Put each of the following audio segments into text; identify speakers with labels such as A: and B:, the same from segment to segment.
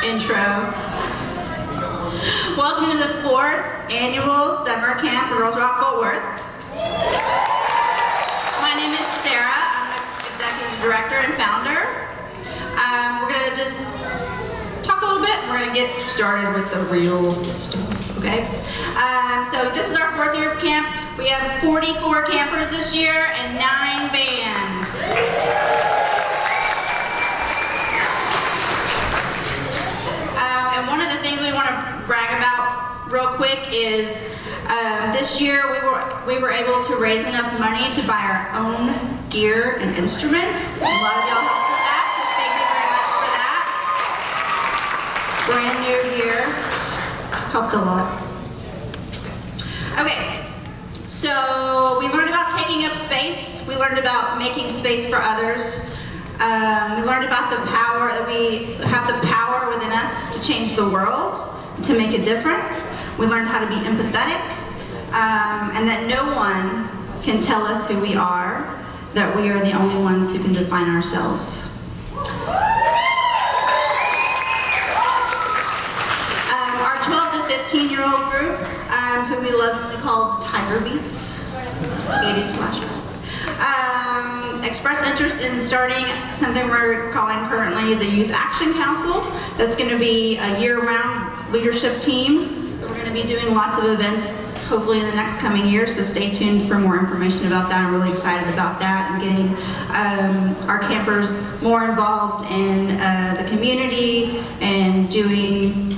A: intro. Welcome to the 4th annual summer camp for Girls Rock Fort Worth. My name is Sarah. I'm the executive director and founder. We're going to just talk a little bit. We're going to get started with the real stuff, okay? So this is our 4th year of camp. We have 44 campers this year and 9 bands. And one of the things we want to brag about real quick is this year we were able to raise enough money to buy our own gear and instruments. A lot of y'all helped with that, so thank you very much for that. Brand new gear. Helped a lot. Okay, so we learned about taking up space. We learned about making space for others. We learned about the power that we have the power within us to change the world, to make a difference. We learned how to be empathetic, and that no one can tell us who we are, that we are the only ones who can define ourselves. Our 12 to 15-year-old group, who we lovingly call Tiger Beats, 80s flashback. Expressed interest in starting something we're calling currently the Youth Action Council. That's going to be a year-round leadership team. We're going to be doing lots of events hopefully in the next coming years, so stay tuned for more information about that. I'm really excited about that and getting our campers more involved in the community and doing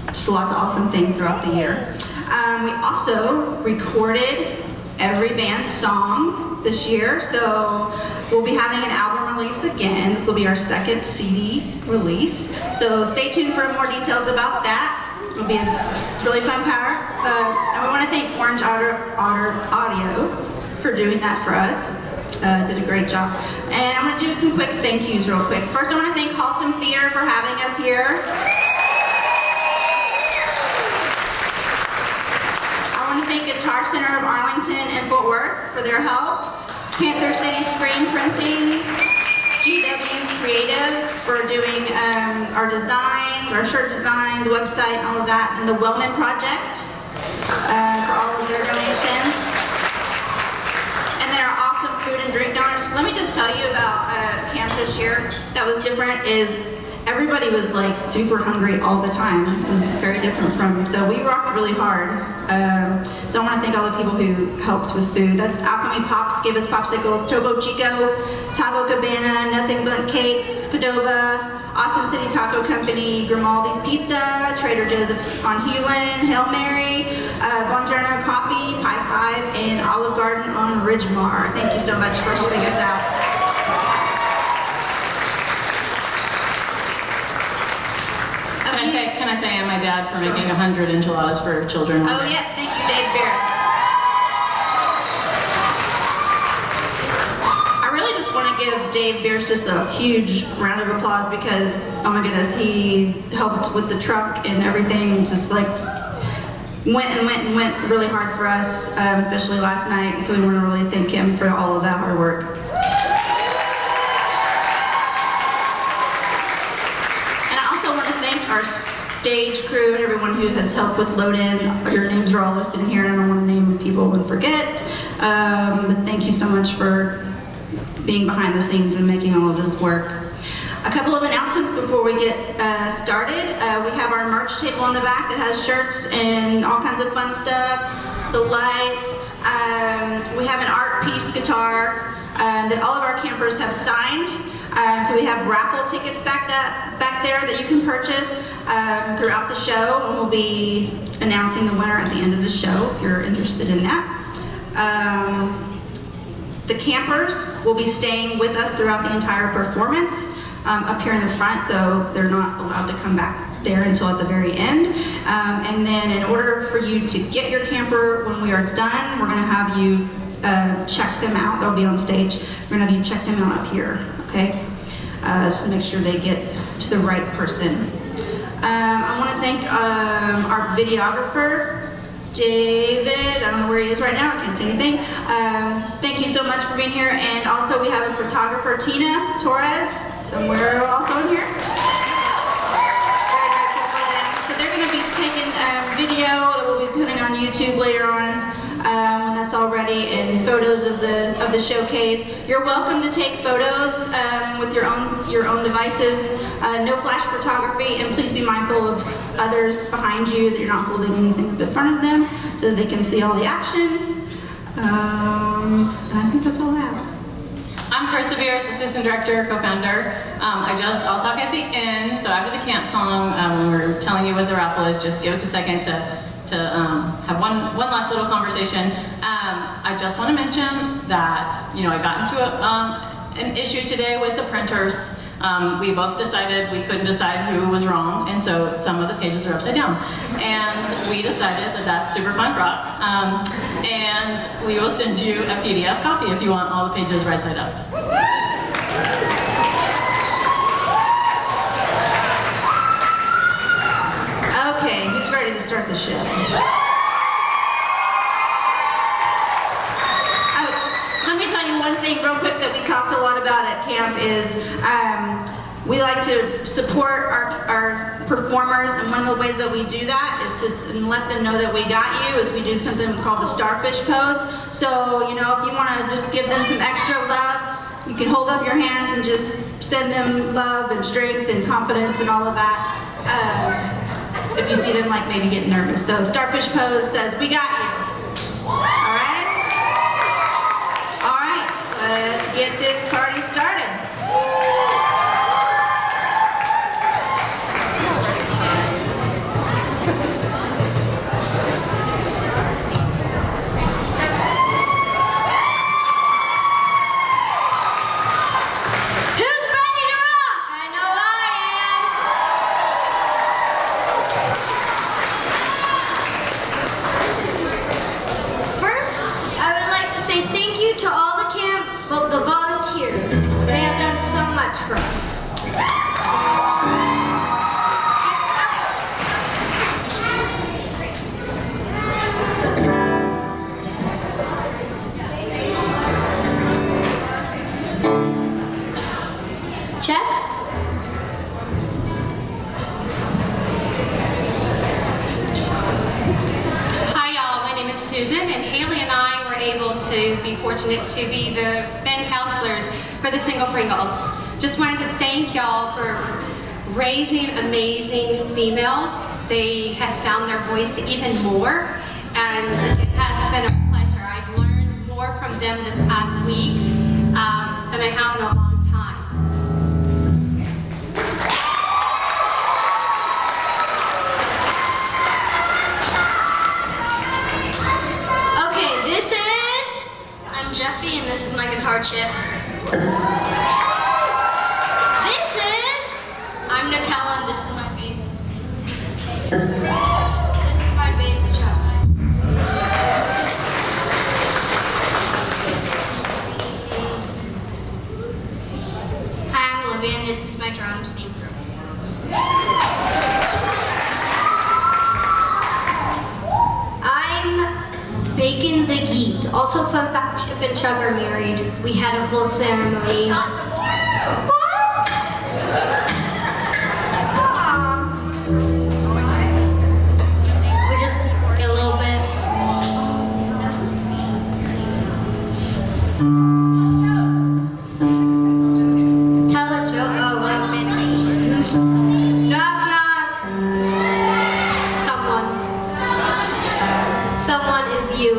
A: just lots of awesome things throughout the year. We also recorded every band's song this year, so we'll be having an album release again. This will be our 2nd CD release, so stay tuned for more details about that. It'll be a really fun power. And we want to thank Orange Otter Audio for doing that for us. Did a great job. And I'm going to do some quick thank yous real quick. First, I want to thank Haltom Theater for having us here. Thank Guitar Center of Arlington and Fort Worth for their help. Panther City Screen Printing, GW Creative for doing our designs, our shirt designs, website, all of that, and the Wellman Project for all of their donations. And then our awesome food and drink donors. Let me just tell you about camp this year that was different is everybody was like super hungry all the time. It was very different from, so we rocked really hard. So I want to thank all the people who helped with food. That's Alchemy Pops gave us popsicles, Topo Chico, Taco Cabana, Nothing But Cakes, Padova, Austin City Taco Company, Grimaldi's Pizza, Trader Joe's on Hewlin, Hail Mary, Buongiorno Coffee, Pie 5, and Olive Garden on Ridgemar. Thank you so much for helping us out.
B: Can I say and my dad for making 100 enchiladas for children?
A: Oh yes, thank you, Dave Bear. I really just want to give Dave Beers just a huge round of applause because, oh my goodness, he helped with the truck and everything, just like went really hard for us, especially last night, so we want to really thank him for all of that hard work. Our stage crew and everyone who has helped with load-in. Your names are all listed here, and I don't want to name people and forget. But thank you so much for being behind the scenes and making all of this work. A couple of announcements before we get started. We have our merch table in the back that has shirts and all kinds of fun stuff. The lights. We have an art piece guitar that all of our campers have signed. So we have raffle tickets back there that you can purchase throughout the show, and we'll be announcing the winner at the end of the show if you're interested in that. The campers will be staying with us throughout the entire performance up here in the front, so they're not allowed to come back there until at the very end. And then in order for you to get your camper when we are done, we're going to have you check them out. They'll be on stage. We're going to have you check them out up here, okay? Just to make sure they get to the right person. I want to thank our videographer, David. I don't know where he is right now. I can't say anything. Thank you so much for being here. And also we have a photographer, Tina Torres, somewhere also in here. Very taking video that we'll be putting on YouTube later on when that's all ready, and photos of the showcase. You're welcome to take photos with your own devices. No flash photography, and please be mindful of others behind you, that you're not holding anything up in front of them so that they can see all the action. And I think that's all I have.
B: I'm Persevere's assistant director, co-founder. I'll talk at the end. So after the camp song, when we're telling you what the raffle is, just give us a second to have one last little conversation. I just want to mention that, you know, I got into an issue today with the printers. We both decided we couldn't decide who was wrong, and so some of the pages are upside down. And we decided that that's super punk rock. And we will send you a PDF copy if you want all the pages right side up.
A: Okay, who's ready to start the show? Let me tell you one thing real quick that we talked a lot about at camp is we like to support our performers, and one of the ways that we do that is to let them know that we got you, is we do something called the starfish pose. So, you know, if you want to just give them some extra love, you can hold up your hands and just send them love and strength and confidence and all of that. If you see them like maybe getting nervous. So starfish pose says, we got you. Alright? Alright, let's get this party started.
C: To be the band counselors for the Single Pringles. Just wanted to thank y'all for raising amazing females. They have found their voice even more, and it has been a pleasure. I've learned more from them this past week than I have in a long time.
D: Jeffy, and this is my guitar chip. I'm Nutella, and this is my bass. This is my bass Chuck. Hi, I'm Olivia, and this is my drums, Steve drums. Bacon the Geet. Also, fun fact, Chip and Chug are married. We had a whole ceremony. What? We just work a little bit. Tell a joke. Oh, well. Knock, knock. Someone is you.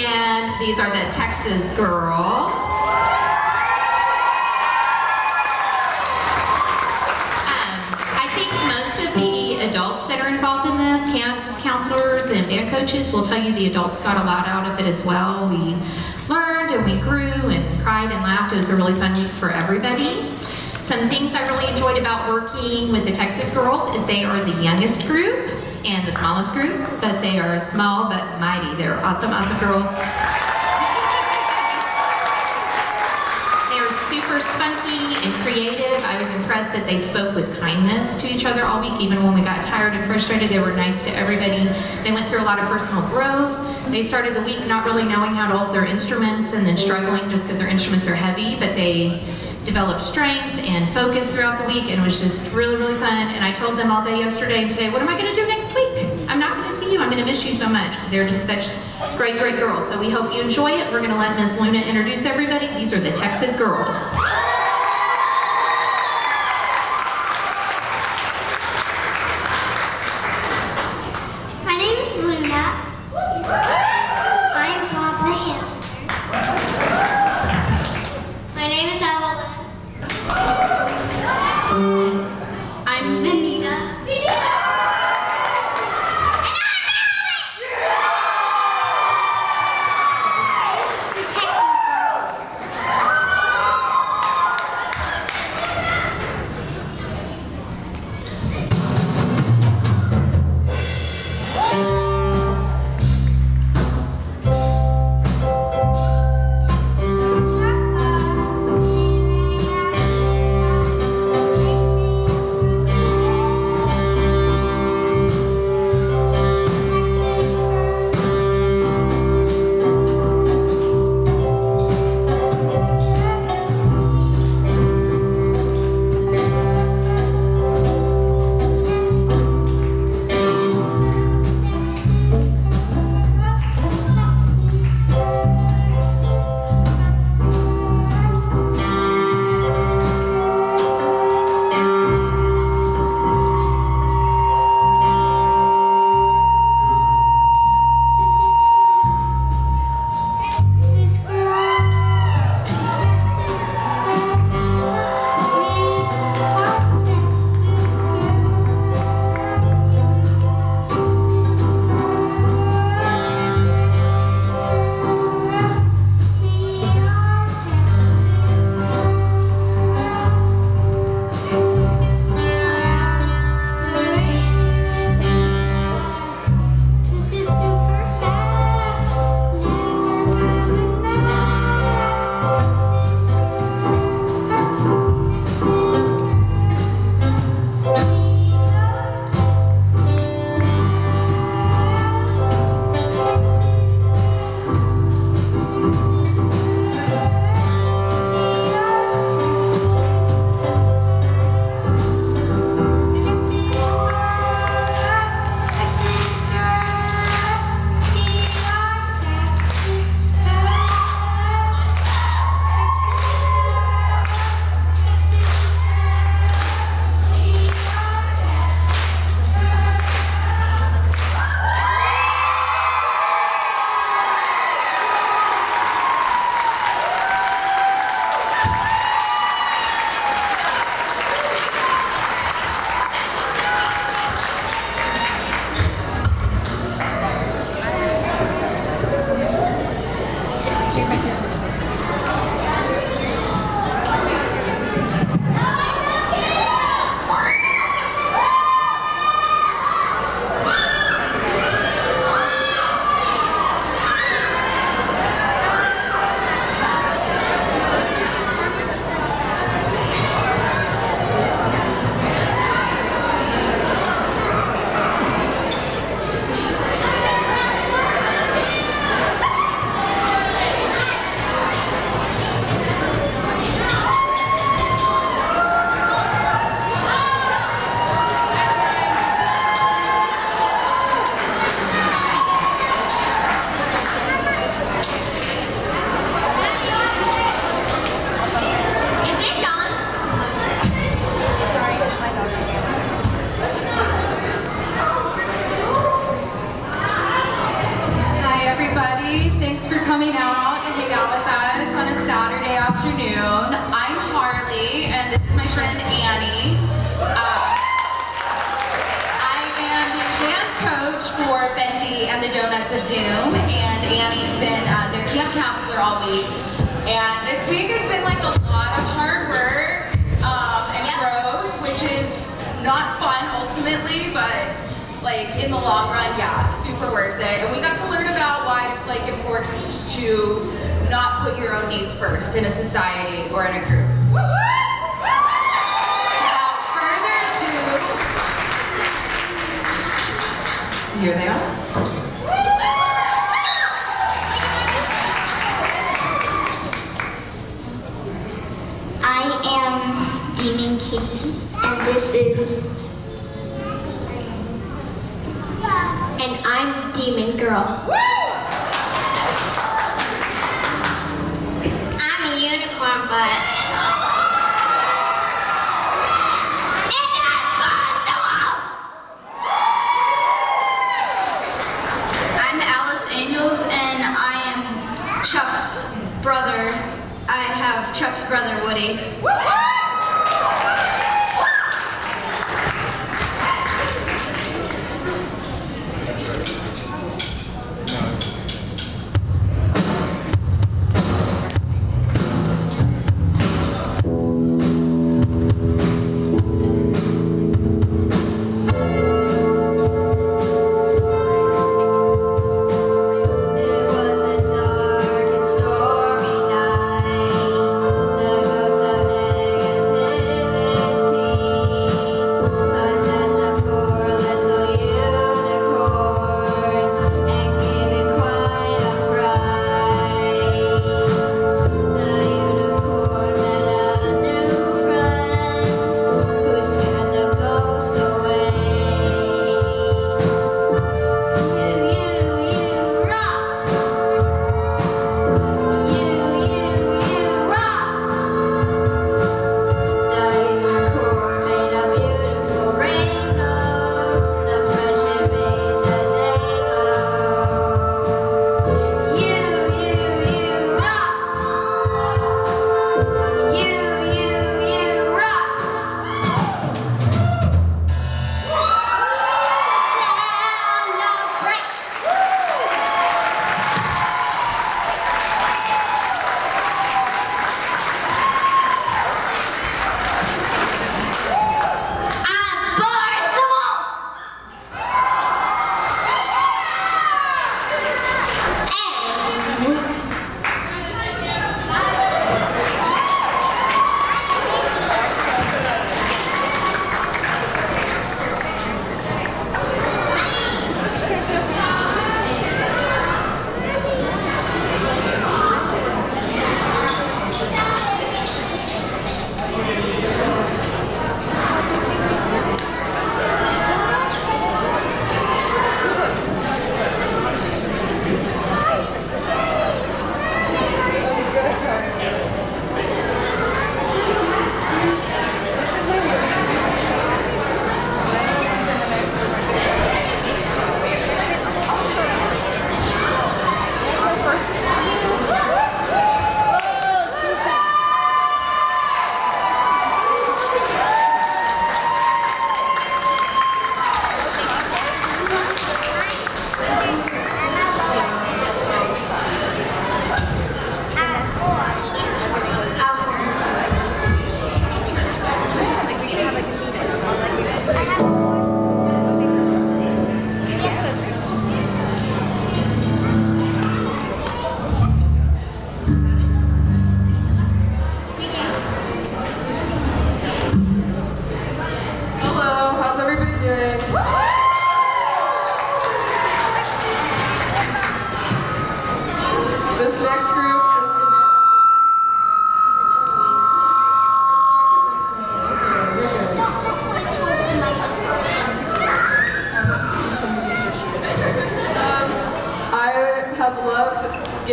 E: And these are the Texas Girls. I think most of the adults that are involved in this, camp counselors and band coaches, will tell you the adults got a lot out of it as well. We learned and we grew and cried and laughed. It was a really fun week for everybody. Some things I really enjoyed about working with the Texas Girls is they are the youngest group and the smallest group, but they are small but mighty. They're awesome, awesome girls. They are super spunky and creative. I was impressed that they spoke with kindness to each other all week, even when we got tired and frustrated. They were nice to everybody. They went through a lot of personal growth. They started the week not really knowing how to hold their instruments and then struggling just because their instruments are heavy, but they developed strength and focus throughout the week, and it was just really, really fun. And I told them all day yesterday and today, what am I going to do next week? I'm not going to see you. I'm going to miss you so much. They're just such great, great girls. So we hope you enjoy it. We're going to let Miss Luna introduce everybody. These are the Texas Girls.
D: My name is Luna. I'm Bob the hamster. My name is Evelyn. I'm Benita. And I'm Alex! The Texas Girls.
F: the Donuts of Doom, and Annie's been their camp counselor all week. And this week has been like a lot of hard work and growth, which is not fun ultimately, but like in the long run, yeah, super worth it. And we got to learn about why it's like important to not put your own needs first in a society or in a group. Without further ado, here they are.
D: I am Demon Kitty, and this is... And I'm Demon Girl. I'm a unicorn butt. And I'm Bundle!
A: I'm Alice Angels, and I am Chuck's brother. I have Chuck's brother, Woody.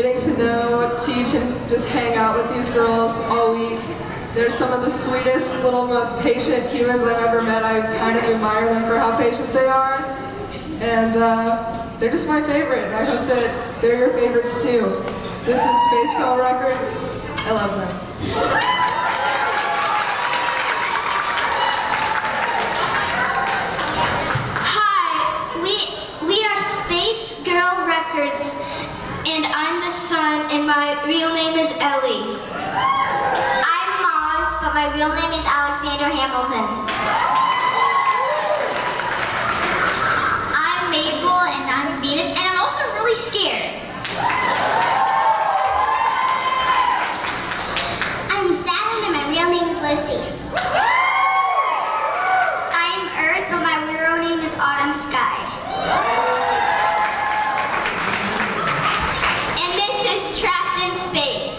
G: getting to know, teach, and just hang out with these girls all week. They're some of the sweetest, little, most patient humans I've ever met. I kind of admire them for how patient they are. And they're just my favorite. I hope that they're your favorites too. This is Space Girl Records. I love them.
D: Hi, we are Space Girl real name is Alexander Hamilton. I'm Mabel and I'm Venus, and I'm also really scared. I'm Saturn and my real name is Lucy. I'm Earth, but my real name is Autumn Sky. And this is Trapped in Space.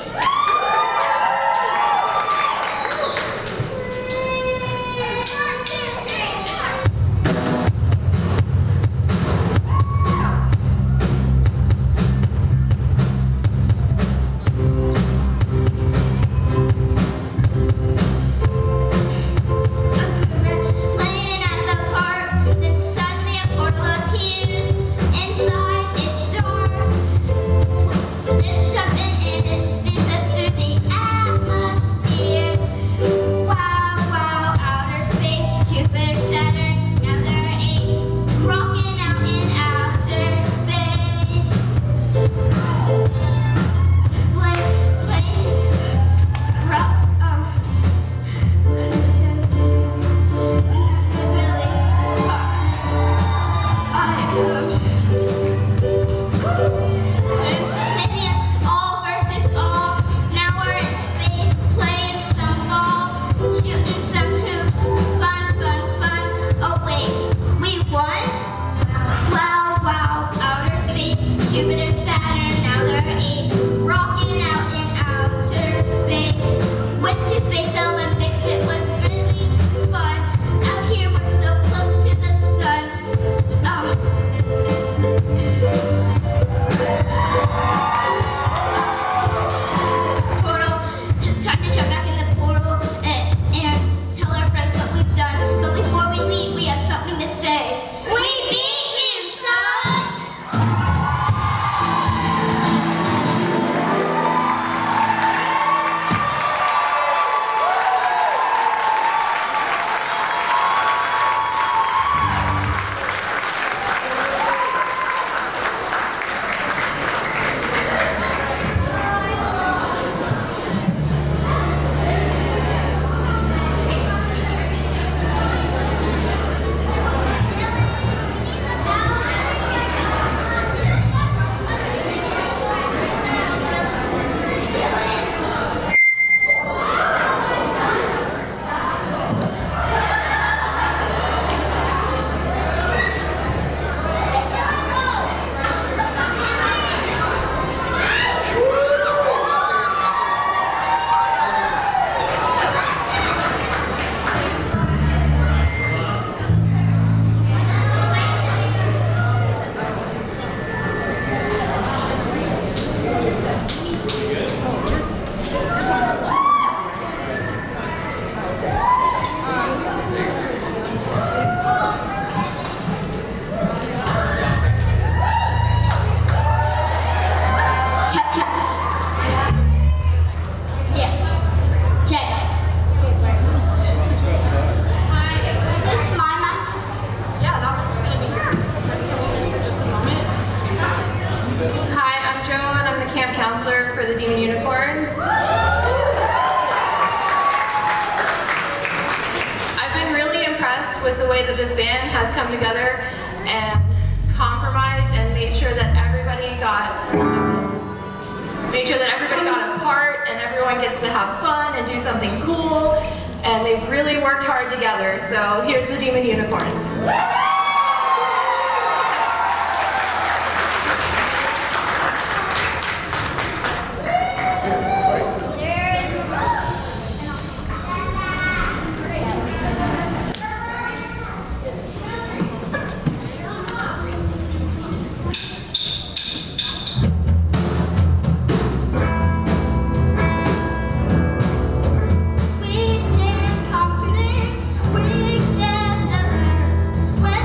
D: Playing at the park, then suddenly a portal appears. Inside it's dark. Then jumping in, it sees us through the atmosphere. Wow, wow, outer space, Jupiter, Saturn, now there are 8 rocking out in outer space. Maybe it's all versus all. Now we're in space, playing some ball, shooting some hoops. Fun, fun, fun. Oh wait, we won? Wow, wow, outer space, Jupiter, Saturn, now there are 8 rocking out in outer space. Went to Space Olympics, it was really fun. Out here we're so close to the sun. Portal, time to jump back in the portal and tell our friends what we've done. But before we leave, we have something to say. We beat you, son!
B: with the way that this band has come together and compromised and made sure that everybody got a part and everyone gets to have fun and do something cool, and they've really worked hard together. So here's the Demon Unicorns.
D: We stand confident, we accept others when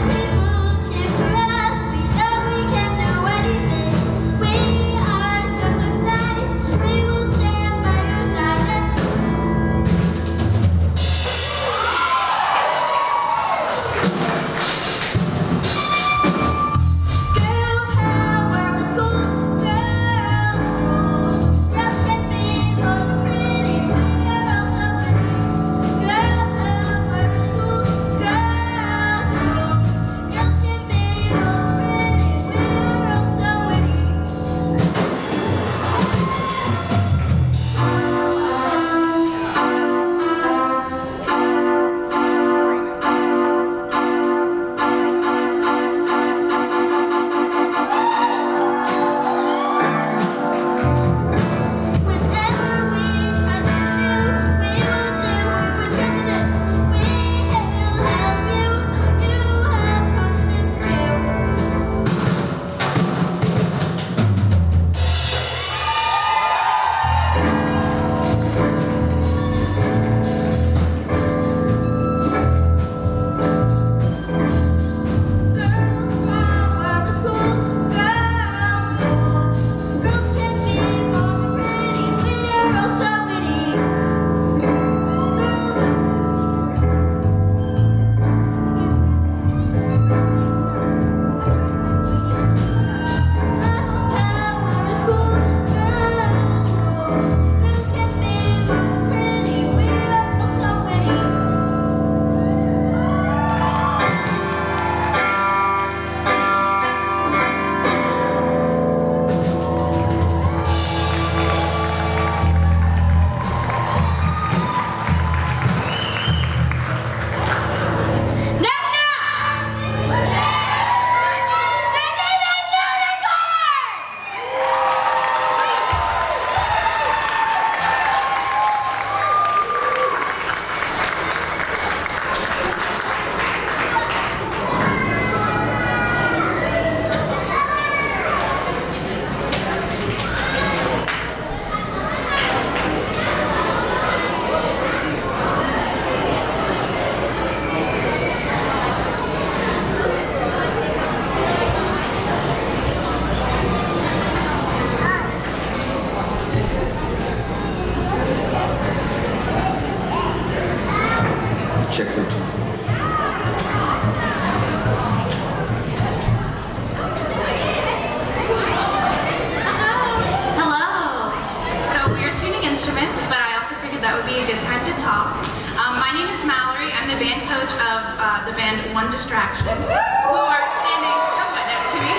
H: one distraction, who are standing somewhat next to me.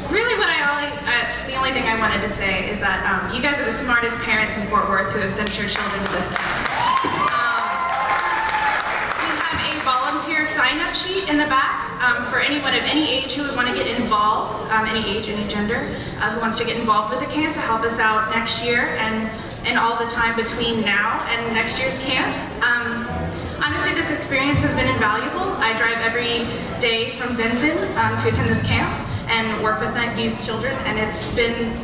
H: Really the only thing I wanted to say is that you guys are the smartest parents in Fort Worth who have sent your children to this camp. We have a volunteer sign-up sheet in the back for anyone of any age who would want to get involved, any age, any gender, who wants to get involved with the camp to help us out next year and all the time between now and next year's camp. Honestly, this experience has been invaluable. I drive every day from Denton to attend this camp and work with these children, and it's been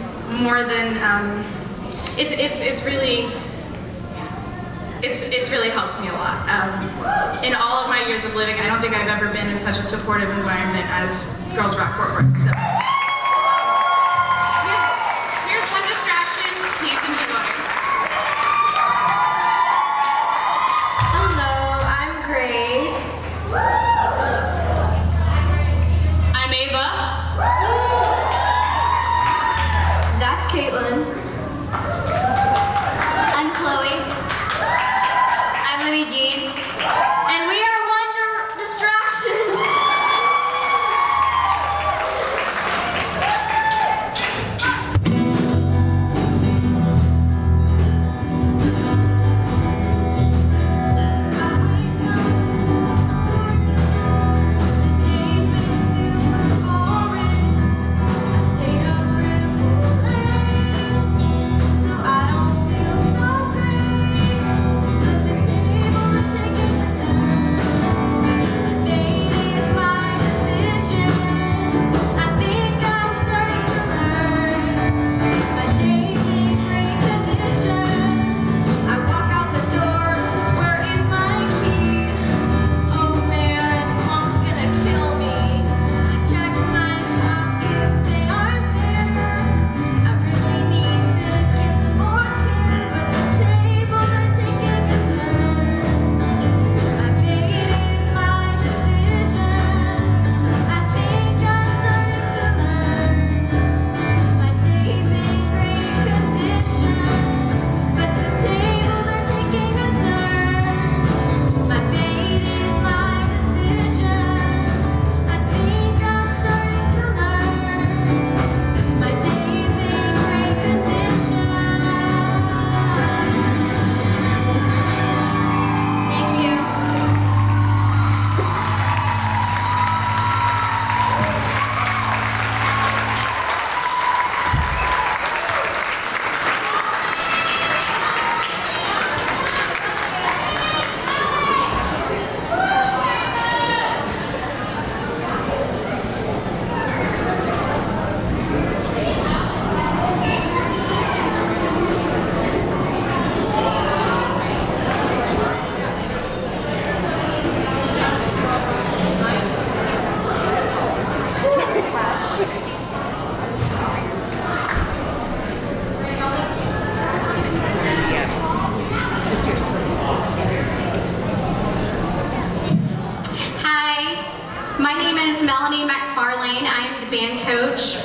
H: more than it's really helped me a lot. In all of my years of living, I don't think I've ever been in such a supportive environment as Girls Rock Fort Worth. So here's one distraction. Please enjoy.
I: Hello, I'm Grace.
H: I'm Ava.
I: That's Caitlin. I'm Chloe. I'm Libby Jean. And we are Wonder Distraction.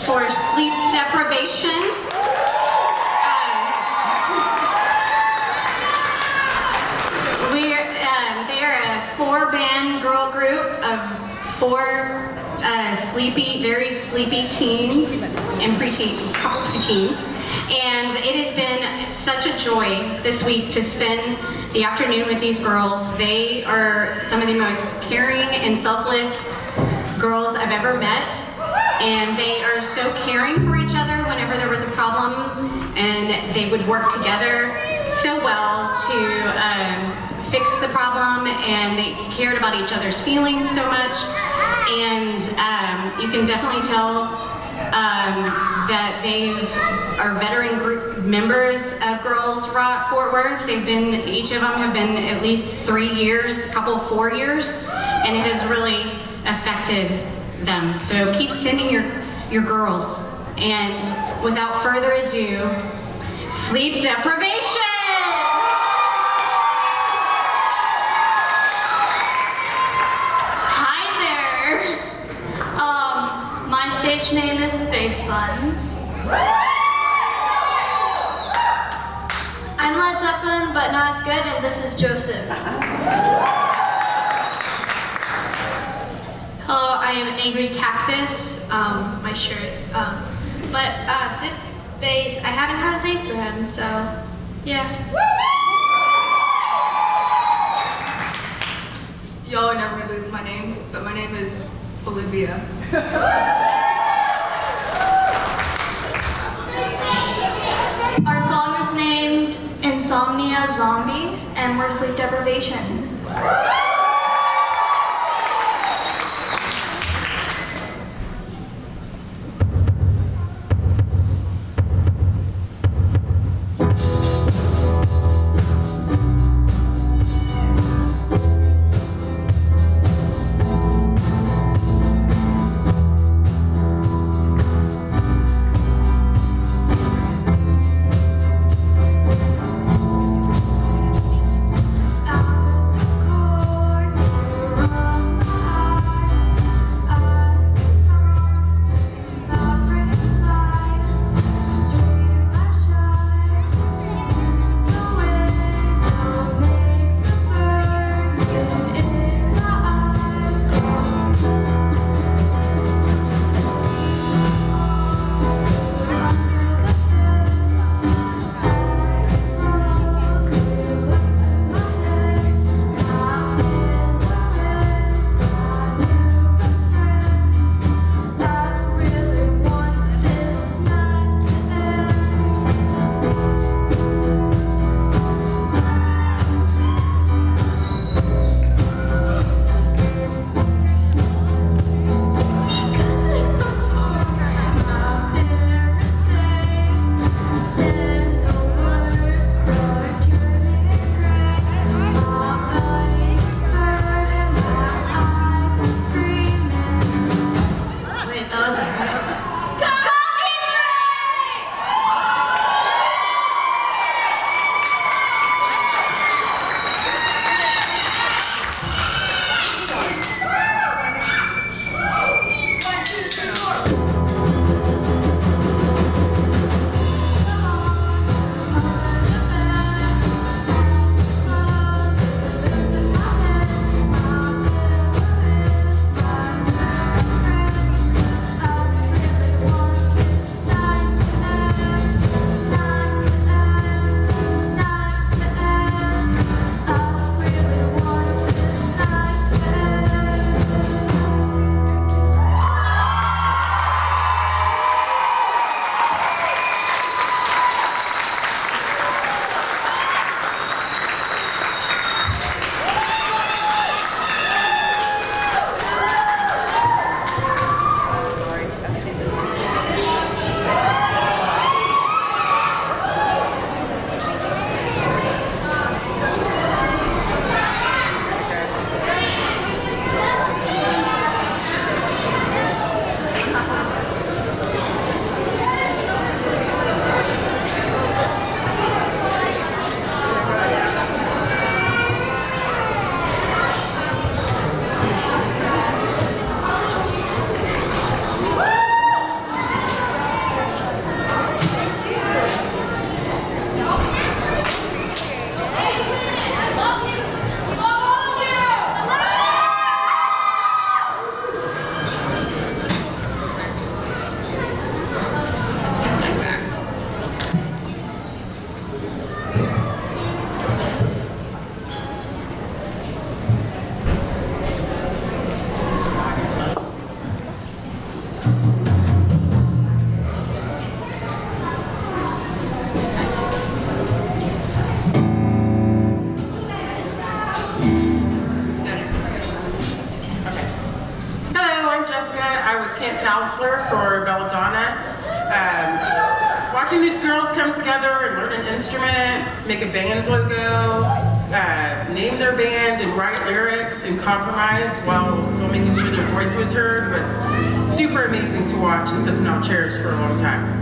A: For sleep deprivation. They're a 4-band girl group of 4 very sleepy teens and preteens. And it has been such a joy this week to spend the afternoon with these girls. They are some of the most caring and selfless girls I've ever met. And they are so caring for each other whenever there was a problem, and they would work together so well to fix the problem, and they cared about each other's feelings so much. And you can definitely tell that they are veteran group members of Girls Rock Fort Worth. Each of them have been at least 3 years, a couple 4 years, and it has really affected them. So keep sending your girls. And without further ado, sleep deprivation!
J: Hi there! My stage name is Space Buns. I'm Led Zeppelin, but not as good, and this is Joseph.
K: I am Angry Cactus, my shirt. But this bass, I haven't had a name for him, so yeah.
G: Y'all are never gonna believe my name, but my name is Olivia.
J: Our song is named Insomnia Zombie, and we're sleep deprivation.
L: counselor for Belladonna. Watching these girls come together and learn an instrument, make a band logo, name their band and write lyrics and compromise while still making sure their voice was heard was super amazing to watch and something I'll cherish for a long time.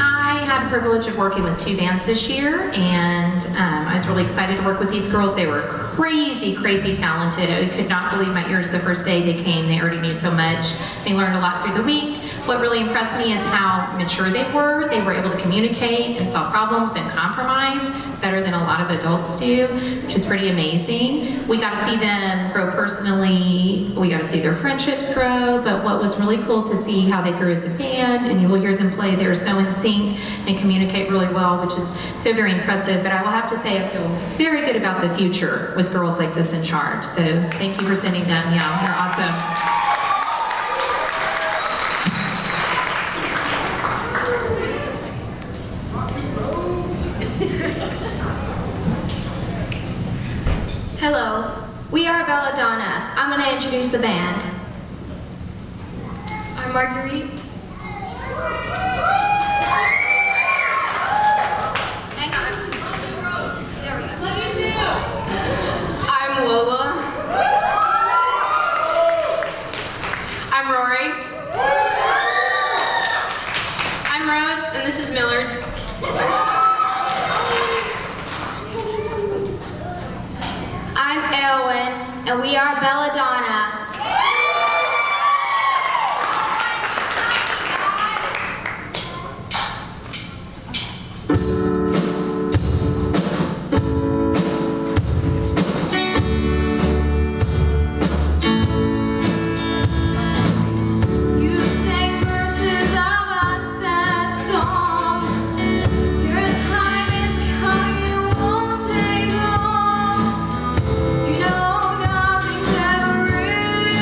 E: I had the privilege of working with 2 bands this year, and I was really excited to work with these girls. They were crazy, crazy talented. I could not believe my ears the first day they came. They already knew so much. They learned a lot through the week. What really impressed me is how mature they were. They were able to communicate and solve problems and compromise better than a lot of adults do, which is pretty amazing. We got to see them grow personally. We got to see their friendships grow, but what was really cool to see how they grew as a band, and you will hear them play. They're so in sync and communicate really well, which is so very impressive. But I will have to say I feel very good about the future with girls like this in charge. So thank you for sending them. Yeah, they're awesome.
I: Hello, we are Belladonna. I'm going to introduce the band. I'm Marguerite. Hang on. There we go. Love you too. I'm Lola. I'm Rory.
C: I'm Rose, and this is Millard.
I: I'm Elwyn, and we are Belladonna. You sang verses of a sad song. Your time is coming, it won't take long. You know nothing's ever really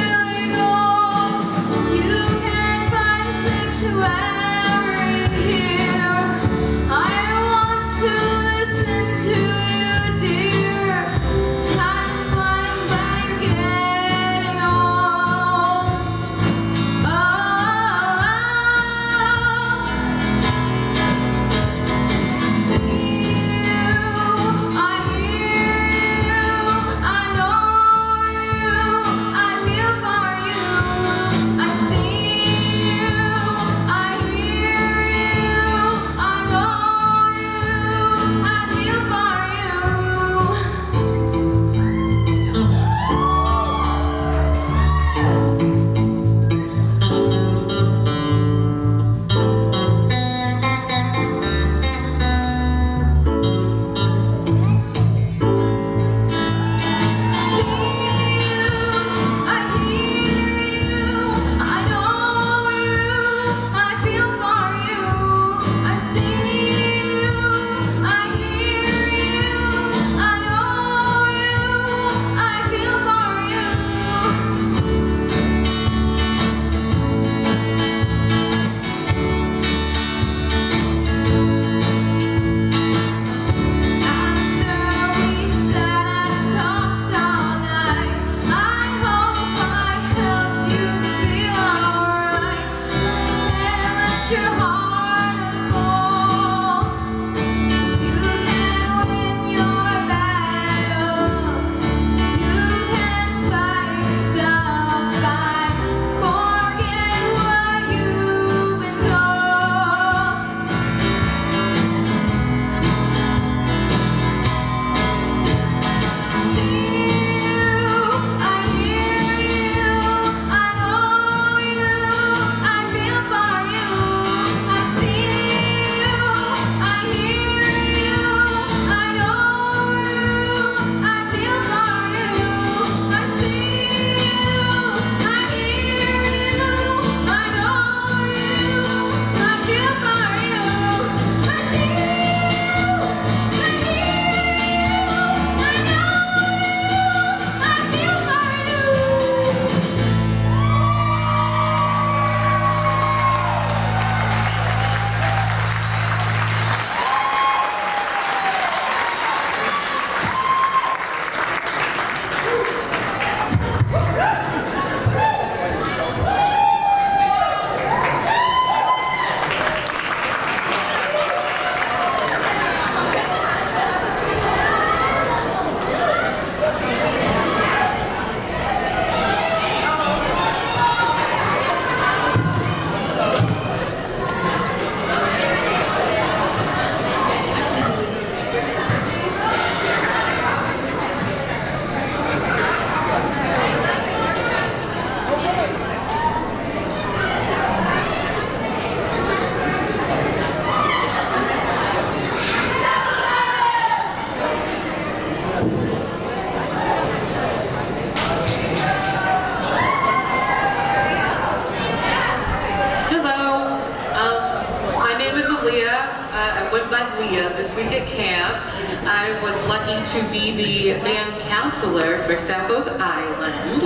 M: I'm Leah. This week at camp, I was lucky to be the band counselor for Sappho's Island.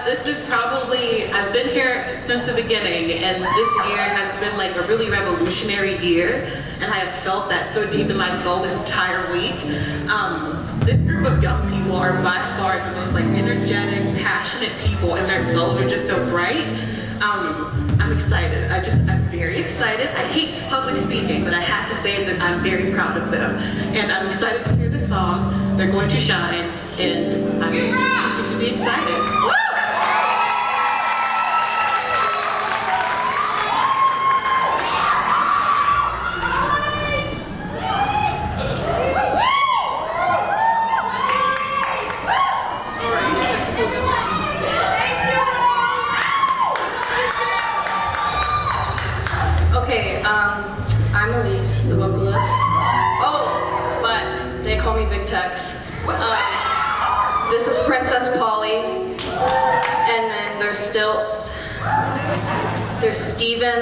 M: This is probably, I've been here since the beginning, and this year has been like a really revolutionary year, and I have felt that so deep in my soul this entire week. This group of young people are by far the most like energetic, passionate people, and their souls are just so bright. I'm excited. I'm very excited. I hate public speaking, but I have to say that I'm very proud of them. And I'm excited to hear the song. They're going to shine, and I'm going to continue to be excited. Woo!
N: Okay, I'm Elise, the vocalist. Oh, but they call me Big Tex. This is Princess Polly, and then there's Stilts, there's Steven,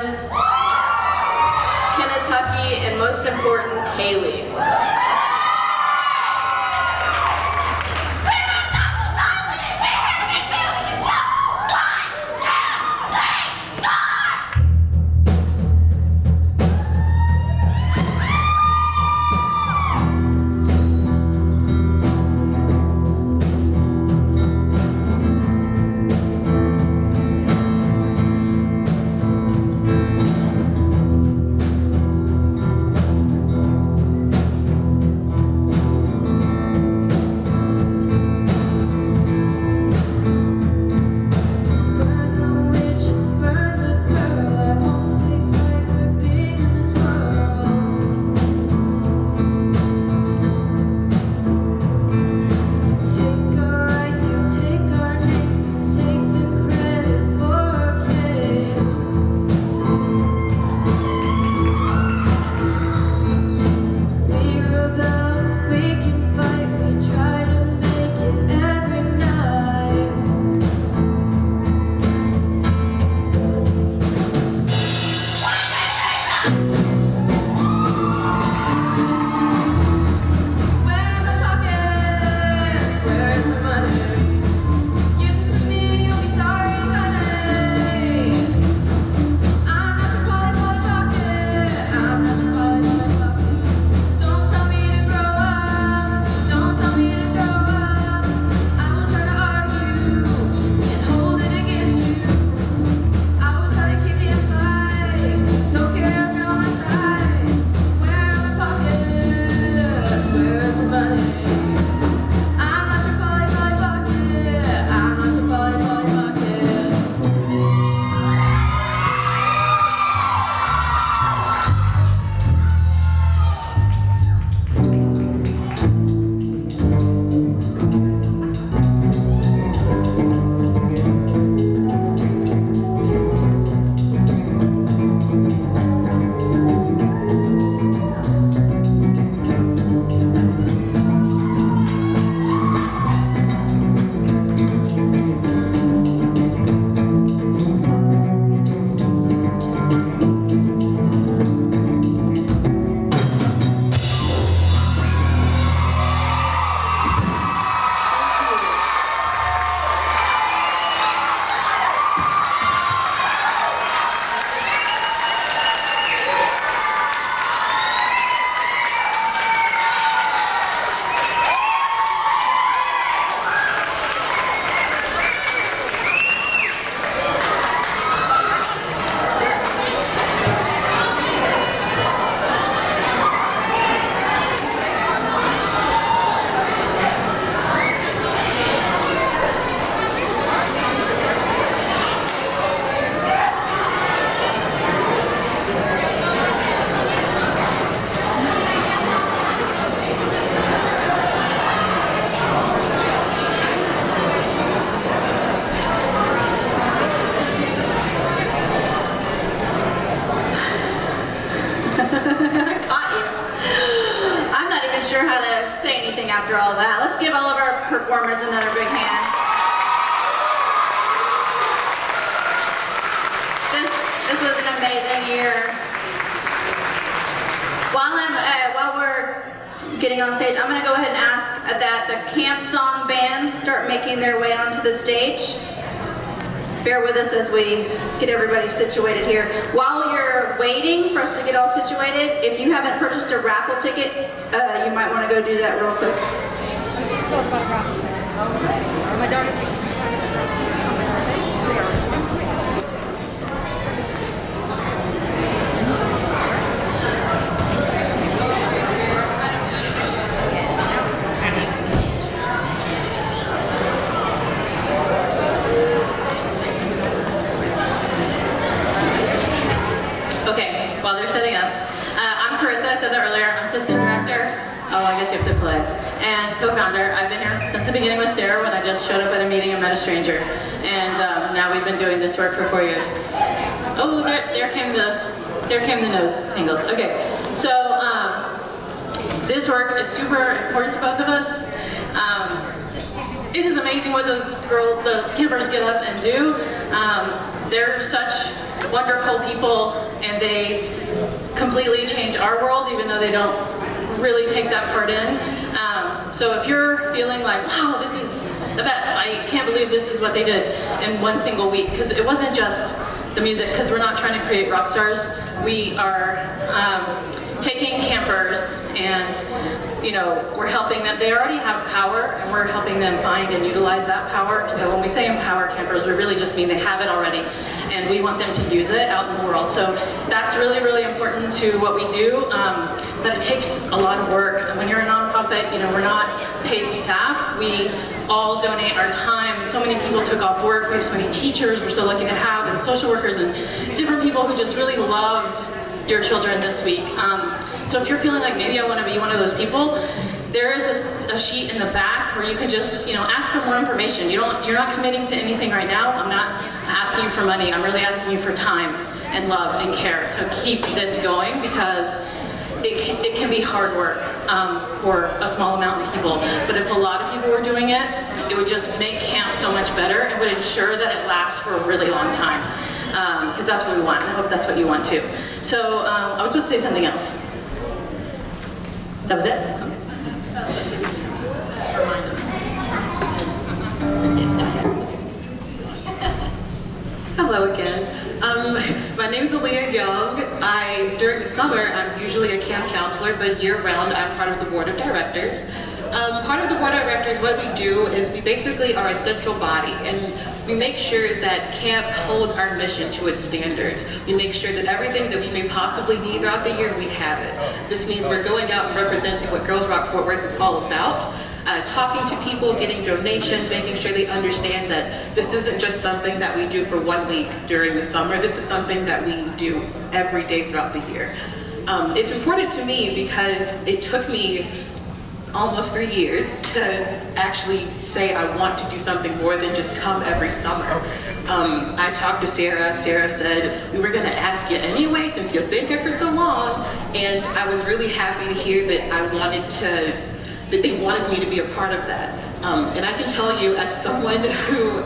N: Kentucky, and most important, Haley.
A: After all that, let's give all of our performers another big hand. This was an amazing year. While we're getting on stage, I'm going to go ahead and ask that the camp song band start making their way onto the stage. Bear with us as we get everybody situated here. While you're waiting for us to get all situated, if you haven't purchased a raffle ticket, you might want to go do that real quick.
O: I just talk about a raffle ticket. My daughter's making
B: Okay, while they're setting up, I'm Carissa, I said that earlier, I'm assistant director. Oh, I guess you have to play. And co-founder. I've been here since the beginning with Sarah when I just showed up at a meeting and met a stranger. And now we've been doing this work for 4 years. Oh, there came the nose tingles. Okay, so this work is super important to both of us. It is amazing what those girls, the campers, get up and do. They're such wonderful people, and they completely change our world, even though they don't really take that part in. So if you're feeling like, wow, this is the best, I can't believe this is what they did in one single week, because it wasn't just the music, because we're not trying to create rock stars. We are taking campers and, you know, we're helping them. They already have power, and we're helping them find and utilize that power. So when we say empower campers, we really just mean they have it already, and we want them to use it out in the world. So that's really, really important to what we do, but it takes a lot of work. And when you're a nonprofit, you know, we're not paid staff. We all donate our time. So many people took off work. We have so many teachers we're so lucky to have, and social workers, and different people who just really loved your children this week. So if you're feeling like maybe I want to be one of those people, there is a sheet in the back where you can just, you know, ask for more information. You're not committing to anything right now. I'm not asking you for money. I'm really asking you for time and love and care to keep this going, because it can be hard work for a small amount of people. But if a lot of people were doing it, it would just make camp so much better. It would ensure that it lasts for a really long time, because that's what we want. I hope that's what you want too. So I was supposed to say something else. That was it? Okay.
M: Hello again. My name is Aaliyah Young. During the summer, I'm usually a camp counselor, but year-round, I'm part of the board of directors. Part of the board of directors, what we do is we basically are a central body, and we make sure that camp holds our mission to its standards. We make sure that everything that we may possibly need throughout the year, we have it. This means we're going out and representing what Girls Rock Fort Worth is all about. Talking to people, getting donations, making sure they understand that this isn't just something that we do for 1 week during the summer. This is something that we do every day throughout the year. It's important to me because it took me almost 3 years to actually say I want to do something more than just come every summer. I talked to Sarah. Sarah said, we were going to ask you anyway since you've been here for so long, and I was really happy to hear that that they wanted me to be a part of that. And I can tell you, as someone who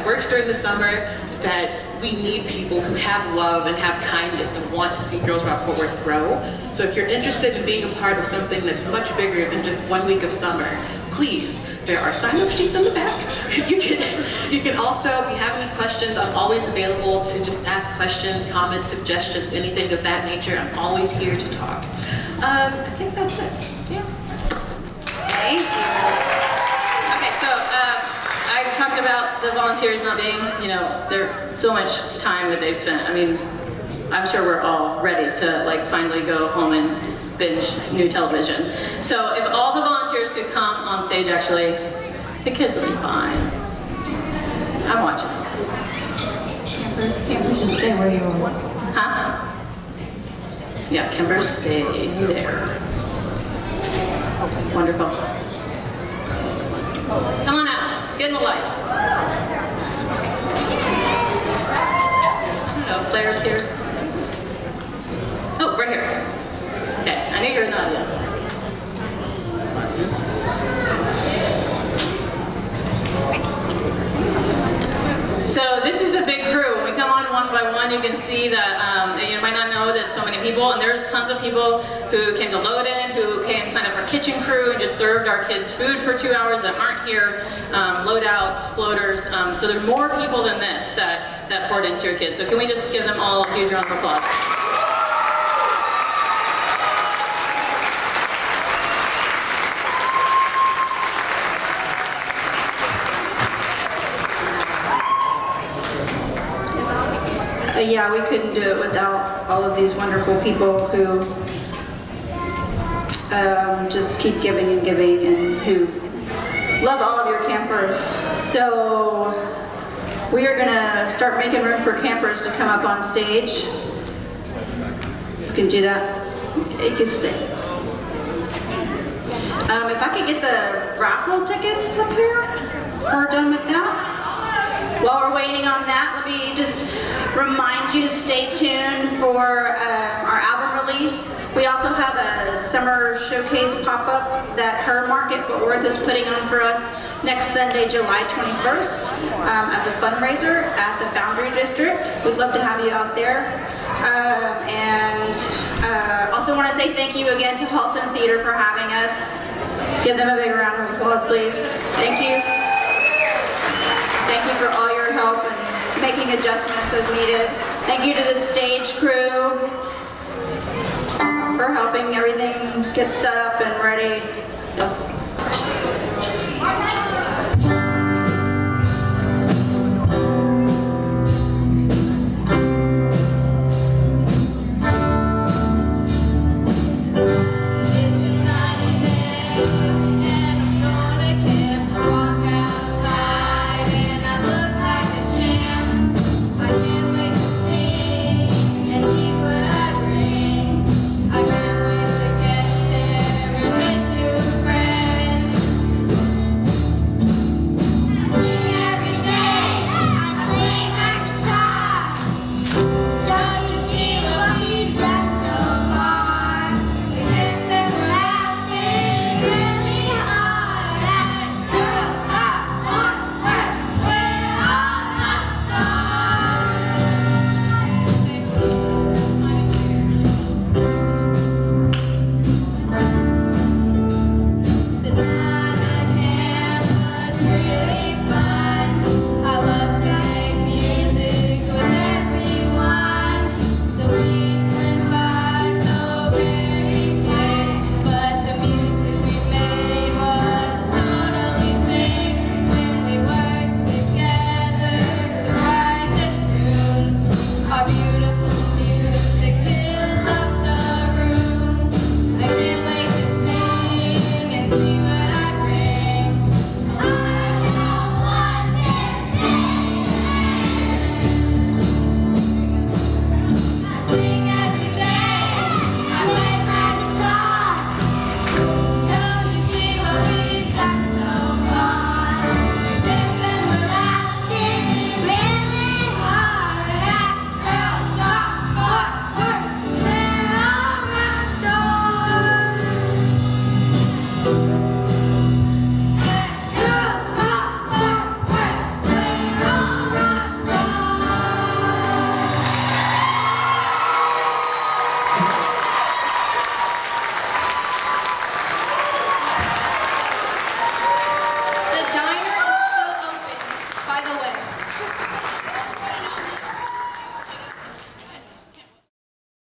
M: works during the summer, that we need people who have love and have kindness and want to see Girls Rock Fort Worth grow. So if you're interested in being a part of something that's much bigger than just 1 week of summer, please, there are sign-up sheets in the back. You can also, if you have any questions, I'm always available to just ask questions, comments, suggestions, anything of that nature. I'm always here to talk. I think that's it. Yeah.
B: Thank you. Okay, so I talked about the volunteers not being, you know, there's so much time that they've spent. I mean, I'm sure we're all ready to like finally go home and binge new television. So if all the volunteers could come on stage, actually, the kids will be fine. I'm watching. Campers, just stay where you are. Huh? Yeah, campers, stay there. Wonderful. Come on out. Get in the light. No players here. Oh, right here. Okay, I knew you were in the audience. So this is a big crew. When we come on one by one, you can see that You might not know that so many people, and there's tons of people who came to Loden, who came sign up for kitchen crew and just served our kids food for 2 hours that aren't here, load-out, floaters. So there's more people than this that poured into your kids. So can we just give them all a huge round of applause?
A: But yeah, we couldn't do it without all of these wonderful people who just keep giving and giving, and who love all of your campers. So we are gonna start making room for campers to come up on stage. You can do that. You can stay. If I could get the raffle tickets up here, we're done with that. While we're waiting on that, let me just remind you to stay tuned for our album release. We also have a summer showcase pop-up that Her Market Fort Worth is putting on for us next Sunday, July 21st, as a fundraiser at the Foundry District. We'd love to have you out there. Also want to say thank you again to Haltom Theater for having us. Give them a big round of applause, please. Thank you. Thank you for all your help and making adjustments as needed. Thank you to the stage crew for helping everything get set up and ready. Yes.